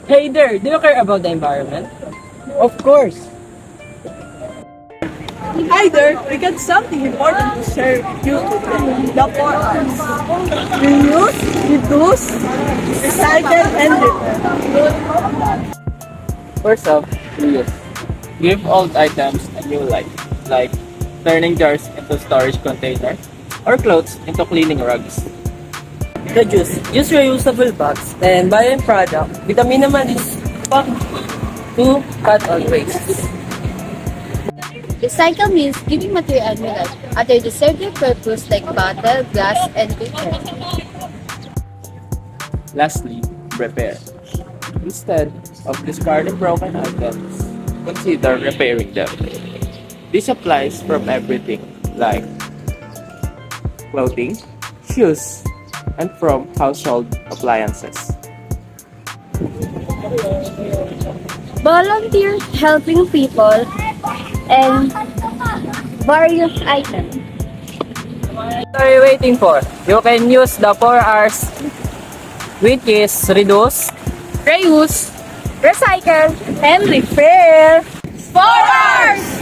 Hey there, do you care about the environment? Of course. Hi there, we got something important to share with you today. The 4R's. Reuse, reduce, recycle, and repair. First off, reuse. Give old items a new life, like turning jars into storage containers or clothes into cleaning rugs. Reduce. Use reusable bags and buy a product with a minimalist pack to cut on waste. Recycle means giving material new life after they serve their purpose like bottle, glass, and paper. Lastly, repair. Instead of discarding broken items, consider repairing them. This applies from everything like clothing, shoes, and from household appliances. Volunteer helping people and various items. What are you waiting for? You can use the 4R's, which is reduce, Reuse, Recycle and repair. 4 hours!